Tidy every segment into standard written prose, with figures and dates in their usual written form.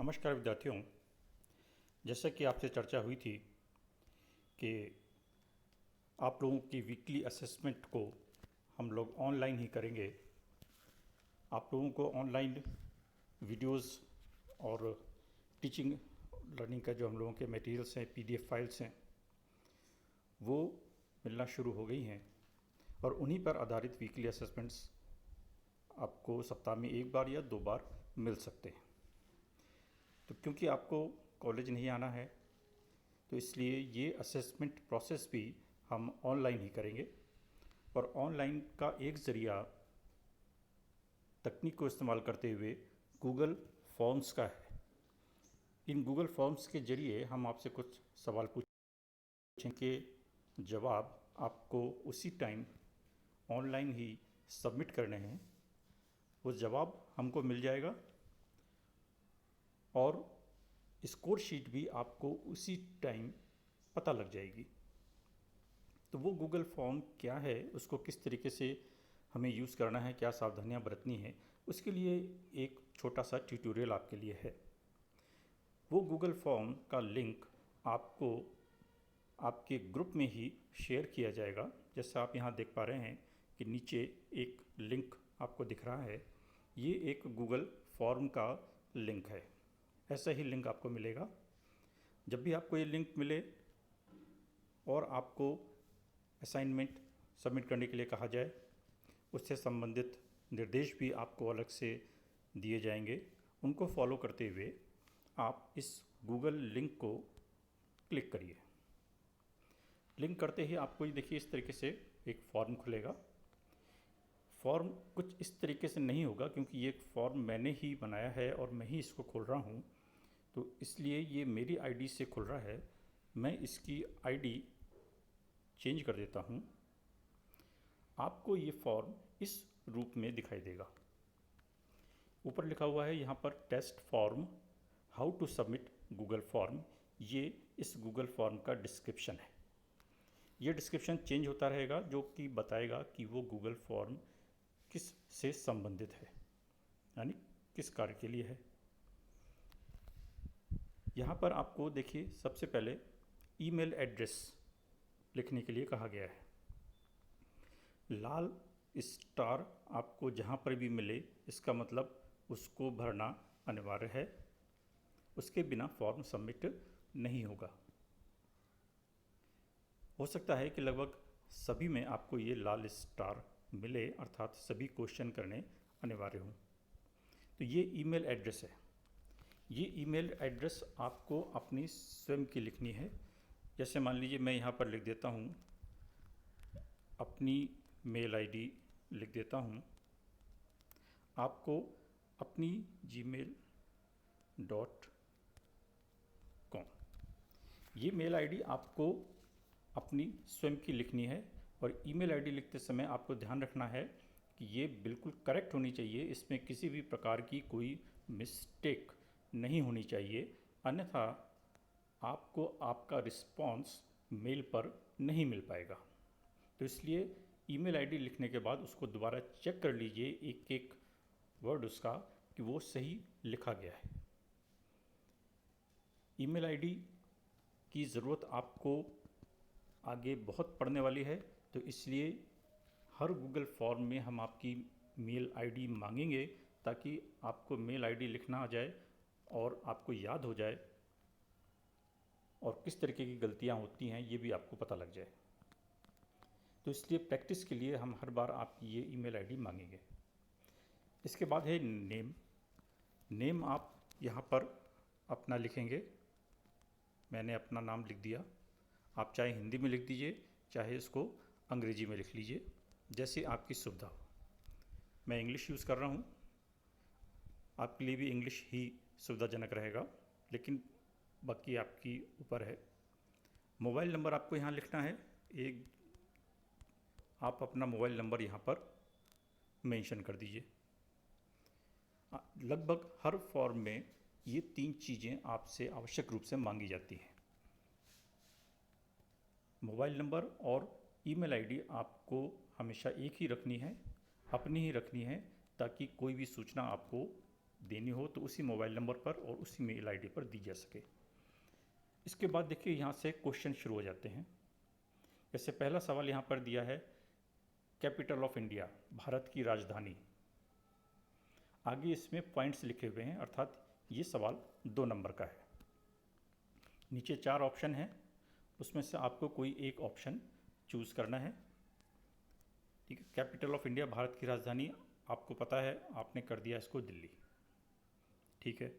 नमस्कार विद्यार्थियों। जैसा कि आपसे चर्चा हुई थी कि आप लोगों की वीकली असेसमेंट को हम लोग ऑनलाइन ही करेंगे। आप लोगों को ऑनलाइन वीडियोस और टीचिंग लर्निंग का जो हम लोगों के मटेरियल्स हैं, पीडीएफ फाइल्स हैं, वो मिलना शुरू हो गई हैं और उन्हीं पर आधारित वीकली असेसमेंट्स आपको सप्ताह में एक बार या 2 बार मिल सकते हैं। तो क्योंकि आपको कॉलेज नहीं आना है, तो इसलिए ये असेसमेंट प्रोसेस भी हम ऑनलाइन ही करेंगे। और ऑनलाइन का एक ज़रिया तकनीक को इस्तेमाल करते हुए गूगल फॉर्म्स का है। इन गूगल फॉर्म्स के ज़रिए हम आपसे कुछ सवाल पूछेंगे के जवाब आपको उसी टाइम ऑनलाइन ही सबमिट करने हैं। वो जवाब हमको मिल जाएगा और स्कोर शीट भी आपको उसी टाइम पता लग जाएगी। तो वो गूगल फॉर्म क्या है, उसको किस तरीके से हमें यूज़ करना है, क्या सावधानियां बरतनी है, उसके लिए एक छोटा सा ट्यूटोरियल आपके लिए है। वो गूगल फॉर्म का लिंक आपको आपके ग्रुप में ही शेयर किया जाएगा। जैसे आप यहाँ देख पा रहे हैं कि नीचे एक लिंक आपको दिख रहा है, ये एक गूगल फॉर्म का लिंक है। ऐसा ही लिंक आपको मिलेगा। जब भी आपको ये लिंक मिले और आपको असाइनमेंट सबमिट करने के लिए कहा जाए, उससे संबंधित निर्देश भी आपको अलग से दिए जाएंगे। उनको फॉलो करते हुए आप इस गूगल लिंक को क्लिक करिए। लिंक करते ही आपको ये देखिए इस तरीके से एक फॉर्म खुलेगा। फॉर्म कुछ इस तरीके से नहीं होगा क्योंकि ये फॉर्म मैंने ही बनाया है और मैं ही इसको खोल रहा हूँ, तो इसलिए ये मेरी आईडी से खुल रहा है। मैं इसकी आईडी चेंज कर देता हूँ। आपको ये फॉर्म इस रूप में दिखाई देगा। ऊपर लिखा हुआ है यहाँ पर test form, how to submit Google form. ये इस गूगल फॉर्म का डिस्क्रिप्शन है। ये डिस्क्रिप्शन चेंज होता रहेगा, जो कि बताएगा कि वो गूगल फॉर्म किस से संबंधित है, यानी किस कार्य के लिए है। यहाँ पर आपको देखिए सबसे पहले ईमेल एड्रेस लिखने के लिए कहा गया है। लाल स्टार आपको जहाँ पर भी मिले, इसका मतलब उसको भरना अनिवार्य है, उसके बिना फॉर्म सबमिट नहीं होगा। हो सकता है कि लगभग सभी में आपको ये लाल स्टार मिले, अर्थात सभी क्वेश्चन करने अनिवार्य हों। तो ये ईमेल एड्रेस है। ये ईमेल एड्रेस आपको अपनी स्वयं की लिखनी है। जैसे मान लीजिए मैं यहाँ पर लिख देता हूँ, अपनी मेल आईडी लिख देता हूँ। आपको अपनी gmail.com ये मेल आईडी आपको अपनी स्वयं की लिखनी है। और ईमेल आईडी लिखते समय आपको ध्यान रखना है कि ये बिल्कुल करेक्ट होनी चाहिए, इसमें किसी भी प्रकार की कोई मिस्टेक नहीं होनी चाहिए, अन्यथा आपको आपका रिस्पॉन्स मेल पर नहीं मिल पाएगा। तो इसलिए ईमेल आईडी लिखने के बाद उसको दोबारा चेक कर लीजिए, एक एक वर्ड उसका, कि वो सही लिखा गया है। ईमेल आईडी की ज़रूरत आपको आगे बहुत पड़ने वाली है, तो इसलिए हर गूगल फॉर्म में हम आपकी मेल आईडी मांगेंगे, ताकि आपको मेल आईडी लिखना आ जाए और आपको याद हो जाए और किस तरीके की गलतियां होती हैं ये भी आपको पता लग जाए। तो इसलिए प्रैक्टिस के लिए हम हर बार आपकी ये ईमेल आईडी मांगेंगे। इसके बाद है नेम। नेम आप यहाँ पर अपना लिखेंगे। मैंने अपना नाम लिख दिया। आप चाहे हिंदी में लिख दीजिए, चाहे इसको अंग्रेजी में लिख लीजिए, जैसे आपकी सुविधा हो। मैं इंग्लिश यूज़ कर रहा हूँ, आपके लिए भी इंग्लिश ही सुविधाजनक रहेगा, लेकिन बाकी आपकी ऊपर है। मोबाइल नंबर आपको यहाँ लिखना है। एक आप अपना मोबाइल नंबर यहाँ पर मेंशन कर दीजिए। लगभग हर फॉर्म में ये 3 चीज़ें आपसे आवश्यक रूप से मांगी जाती हैं। मोबाइल नंबर और ईमेल आईडी आपको हमेशा एक ही रखनी है, अपनी ही रखनी है, ताकि कोई भी सूचना आपको देनी हो तो उसी मोबाइल नंबर पर और उसी मेल आईडी पर दी जा सके। इसके बाद देखिए यहाँ से क्वेश्चन शुरू हो जाते हैं। जैसे पहला सवाल यहाँ पर दिया है, कैपिटल ऑफ इंडिया, भारत की राजधानी। आगे इसमें पॉइंट्स लिखे हुए हैं, अर्थात ये सवाल 2 नंबर का है। नीचे 4 ऑप्शन हैं, उसमें से आपको कोई एक ऑप्शन चूज़ करना है। ठीक है, कैपिटल ऑफ इंडिया, भारत की राजधानी, आपको पता है, आपने कर दिया इसको दिल्ली। ठीक है,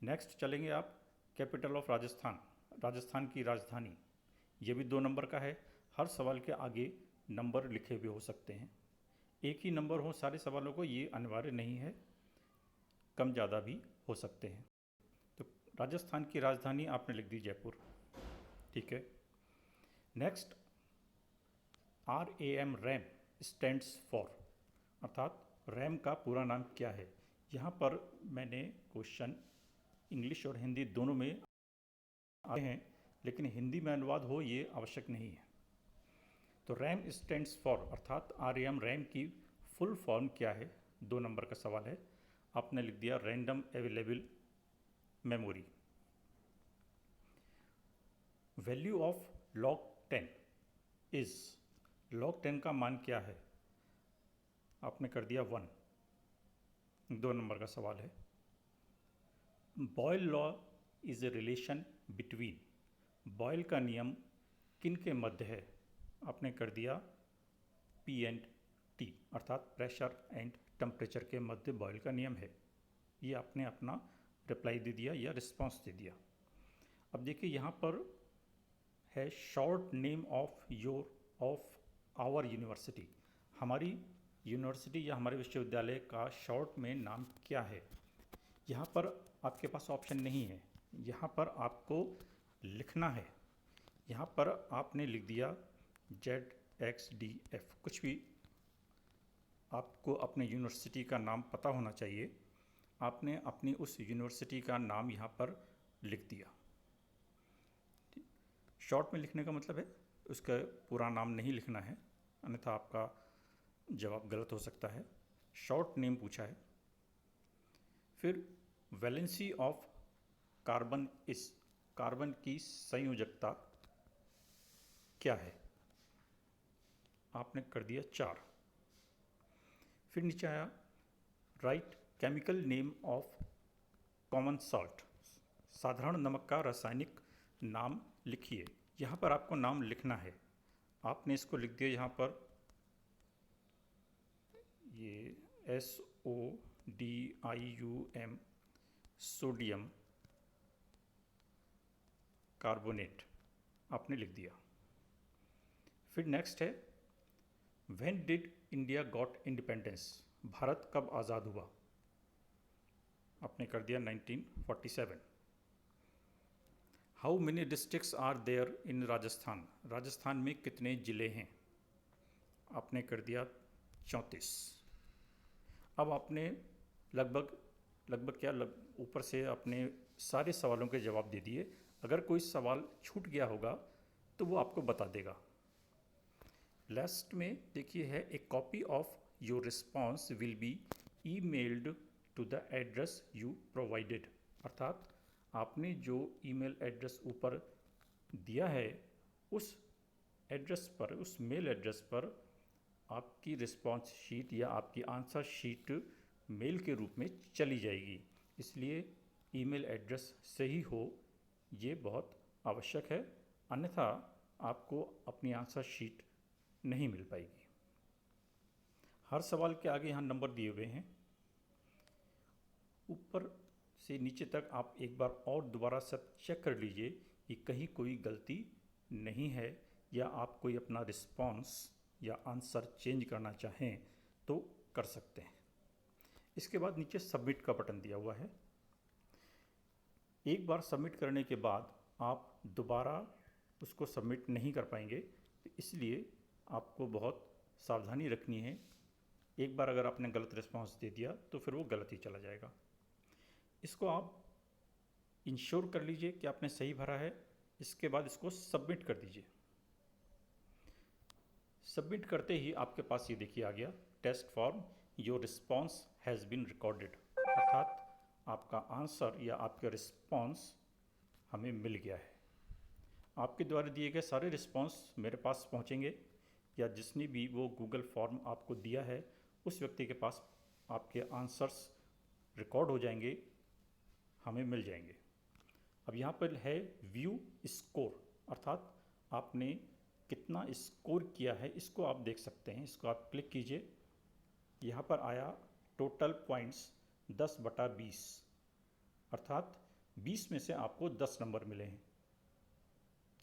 नेक्स्ट चलेंगे आप, कैपिटल ऑफ राजस्थान, राजस्थान की राजधानी, ये भी 2 नंबर का है। हर सवाल के आगे नंबर लिखे हुए हो सकते हैं, एक ही नंबर हो सारे सवालों को, ये अनिवार्य नहीं है, कम ज़्यादा भी हो सकते हैं। तो राजस्थान की राजधानी आपने लिख दी जयपुर। ठीक है, next, RAM, RAM stands for, अर्थात रैम का पूरा नाम क्या है। यहाँ पर मैंने क्वेश्चन इंग्लिश और हिंदी दोनों में आए हैं, लेकिन हिंदी में अनुवाद हो ये आवश्यक नहीं है। तो रैम स्टैंड्स फॉर अर्थात RAM, रैम की फुल फॉर्म क्या है, 2 नंबर का सवाल है। आपने लिख दिया random available memory. Value of log 10 is, log 10 का मान क्या है, आपने कर दिया 1, 2 नंबर का सवाल है। Boyle law is a relation between, Boyle का नियम किन के मध्य है, आपने कर दिया P&T, अर्थात प्रेशर एंड टेम्परेचर के मध्य बॉयल का नियम है। ये आपने अपना रिप्लाई दे दिया या रिस्पांस दे दिया। अब देखिए यहाँ पर है short name of our university, हमारी यूनिवर्सिटी या हमारे विश्वविद्यालय का शॉर्ट में नाम क्या है। यहाँ पर आपके पास ऑप्शन नहीं है, यहाँ पर आपको लिखना है। यहाँ पर आपने लिख दिया ZXDF, कुछ भी आपको अपने यूनिवर्सिटी का नाम पता होना चाहिए, आपने अपनी उस यूनिवर्सिटी का नाम यहाँ पर लिख दिया। शॉर्ट में लिखने का मतलब है उसका पूरा नाम नहीं लिखना है, अन्यथा आपका जवाब गलत हो सकता है। शॉर्ट नेम पूछा है। फिर वैलेंसी ऑफ कार्बन इस, कार्बन की संयोजकता क्या है, आपने कर दिया 4। फिर नीचे आया right chemical name of common salt, साधारण नमक का रासायनिक नाम लिखिए। यहाँ पर आपको नाम लिखना है, आपने इसको लिख दिया यहाँ पर, ये SODIUM, सोडियम कार्बोनेट, आपने लिख दिया। फिर नेक्स्ट है when did India got independence, Bharat कब आज़ाद हुआ, आपने कर दिया 1947। How many districts are there in Rajasthan, Rajasthan में कितने ज़िले हैं, आपने कर दिया 34। अब आपने लगभग क्या ऊपर से अपने सारे सवालों के जवाब दे दिए। अगर कोई सवाल छूट गया होगा तो वो आपको बता देगा। लास्ट में देखिए है a copy of your response will be emailed to the address you provided, अर्थात आपने जो ईमेल एड्रेस ऊपर दिया है उस एड्रेस पर, उस मेल एड्रेस पर आपकी रिस्पॉन्स शीट या आपकी आंसर शीट मेल के रूप में चली जाएगी। इसलिए ईमेल एड्रेस सही हो ये बहुत आवश्यक है, अन्यथा आपको अपनी आंसर शीट नहीं मिल पाएगी। हर सवाल के आगे यहाँ नंबर दिए हुए हैं, ऊपर से नीचे तक आप एक बार और दोबारा सब चेक कर लीजिए कि कहीं कोई गलती नहीं है, या आप कोई अपना रिस्पॉन्स या आंसर चेंज करना चाहें तो कर सकते हैं। इसके बाद नीचे सबमिट का बटन दिया हुआ है। एक बार सबमिट करने के बाद आप दोबारा उसको सबमिट नहीं कर पाएंगे, इसलिए आपको बहुत सावधानी रखनी है। एक बार अगर आपने गलत रिस्पांस दे दिया तो फिर वो गलत ही चला जाएगा। इसको आप इंश्योर कर लीजिए कि आपने सही भरा है। इसके बाद इसको सबमिट कर दीजिए। सबमिट करते ही आपके पास ये देखिए आ गया test form, your response has been recorded, अर्थात आपका आंसर या आपका रिस्पॉन्स हमें मिल गया है। आपके द्वारा दिए गए सारे रिस्पॉन्स मेरे पास पहुंचेंगे या जिसने भी वो गूगल फॉर्म आपको दिया है उस व्यक्ति के पास आपके आंसर्स रिकॉर्ड हो जाएंगे, हमें मिल जाएंगे। अब यहाँ पर है व्यू स्कोर, अर्थात आपने कितना स्कोर किया है इसको आप देख सकते हैं। इसको आप क्लिक कीजिए, यहाँ पर आया टोटल पॉइंट्स 10/20, अर्थात 20 में से आपको 10 नंबर मिले हैं,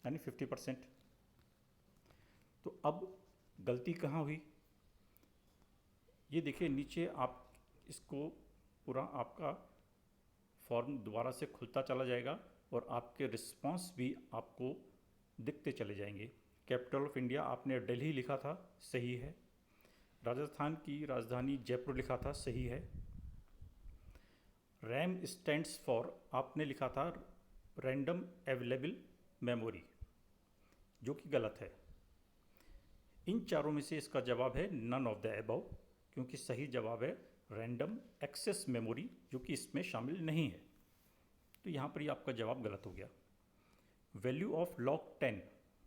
यानी 50%। तो अब गलती कहाँ हुई, ये देखिए नीचे आप इसको पूरा आपका फॉर्म दोबारा से खुलता चला जाएगा और आपके रिस्पांस भी आपको दिखते चले जाएंगे। कैपिटल ऑफ इंडिया आपने दिल्ली लिखा था, सही है। राजस्थान की राजधानी जयपुर लिखा था, सही है। रैम स्टैंड्स फॉर आपने लिखा था रैंडम अवेलेबल मेमोरी, जो कि गलत है। इन चारों में से इसका जवाब है नन ऑफ द अबव, क्योंकि सही जवाब है रैंडम एक्सेस मेमोरी, जो कि इसमें शामिल नहीं है। तो यहाँ पर ही आपका जवाब गलत हो गया। वैल्यू ऑफ log 10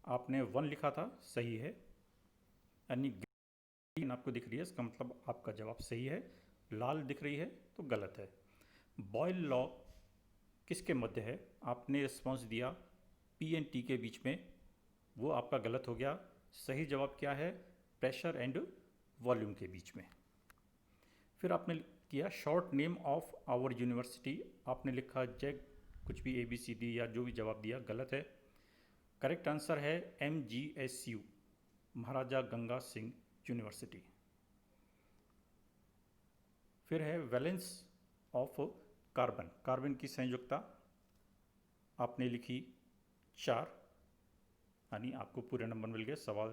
आपने 1 लिखा था, सही है, यानी ग्रीन आपको दिख रही है, इसका मतलब आपका जवाब सही है। लाल दिख रही है तो गलत है। बॉयल लॉ किसके मध्य है, आपने रिस्पॉन्स दिया P एंड T के बीच में, वो आपका गलत हो गया। सही जवाब क्या है, प्रेशर एंड वॉल्यूम के बीच में। फिर आपने किया short name of our university, आपने लिखा जैग कुछ भी ABCD या जो भी जवाब दिया गलत है। करेक्ट आंसर है MGSU, महाराजा गंगा सिंह यूनिवर्सिटी। फिर है वैलेंस ऑफ कार्बन, कार्बन की संयुक्ता आपने लिखी 4, यानी आपको पूरे नंबर मिल गए। सवाल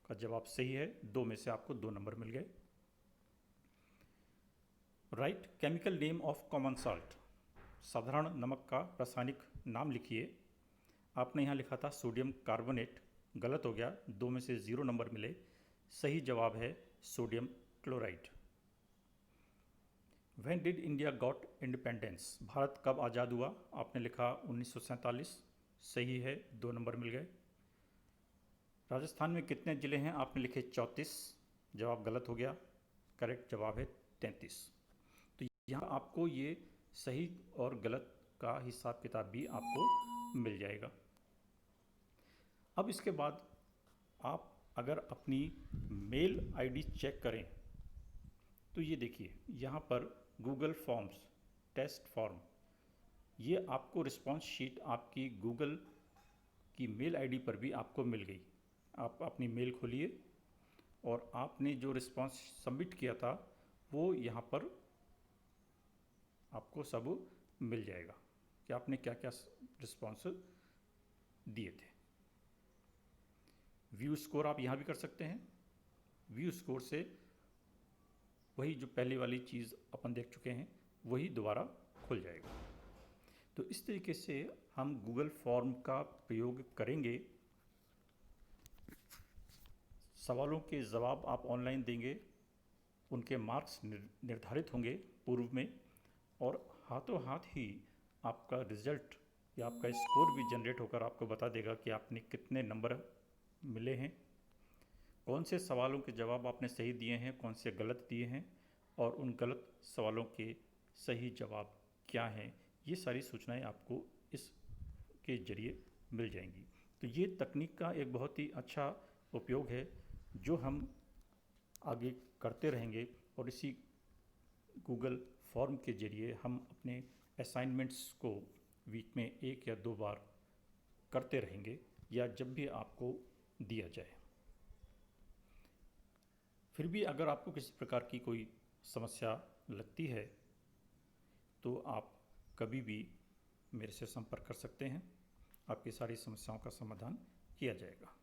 का जवाब सही है, 2 में से आपको 2 नंबर मिल गए। Right chemical name of common salt, साधारण नमक का रासायनिक नाम लिखिए। आपने यहाँ लिखा था सोडियम कार्बोनेट, गलत हो गया, 2 में से 0 नंबर मिले। सही जवाब है sodium chloride. When did India got independence, Bharat कब आज़ाद हुआ, आपने लिखा 1947, सही है, 2 नंबर मिल गए। राजस्थान में कितने ज़िले हैं, आपने लिखे 34, जवाब गलत हो गया। करेक्ट जवाब है 33। तो यहाँ आपको ये सही और गलत का हिसाब किताब भी आपको मिल जाएगा। अब इसके बाद आप अगर अपनी मेल आईडी चेक करें तो ये देखिए यहाँ पर गूगल फॉर्म्स टेस्ट फॉर्म, ये आपको रिस्पांस शीट आपकी गूगल की मेल आईडी पर भी आपको मिल गई। आप अपनी मेल खोलिए और आपने जो रिस्पांस सबमिट किया था वो यहाँ पर आपको सब मिल जाएगा कि आपने क्या क्या रिस्पांस दिए थे। व्यू स्कोर आप यहाँ भी कर सकते हैं। व्यू स्कोर से वही जो पहले वाली चीज़ अपन देख चुके हैं वही दोबारा खुल जाएगा। तो इस तरीके से हम गूगल फॉर्म का प्रयोग करेंगे। सवालों के जवाब आप ऑनलाइन देंगे, उनके मार्क्स निर्धारित होंगे पूर्व में, और हाथों हाथ ही आपका रिजल्ट या आपका स्कोर भी जनरेट होकर आपको बता देगा कि आपने कितने नंबर मिले हैं, कौन से सवालों के जवाब आपने सही दिए हैं, कौन से गलत दिए हैं, और उन गलत सवालों के सही जवाब क्या हैं। ये सारी सूचनाएं आपको इसके जरिए मिल जाएंगी। तो ये तकनीक का एक बहुत ही अच्छा उपयोग है जो हम आगे करते रहेंगे, और इसी गूगल फॉर्म के जरिए हम अपने असाइनमेंट्स को वीक में 1 या 2 बार करते रहेंगे, या जब भी आपको दिया जाए। फिर भी अगर आपको किसी प्रकार की कोई समस्या लगती है तो आप कभी भी मेरे से संपर्क कर सकते हैं, आपकी सारी समस्याओं का समाधान किया जाएगा।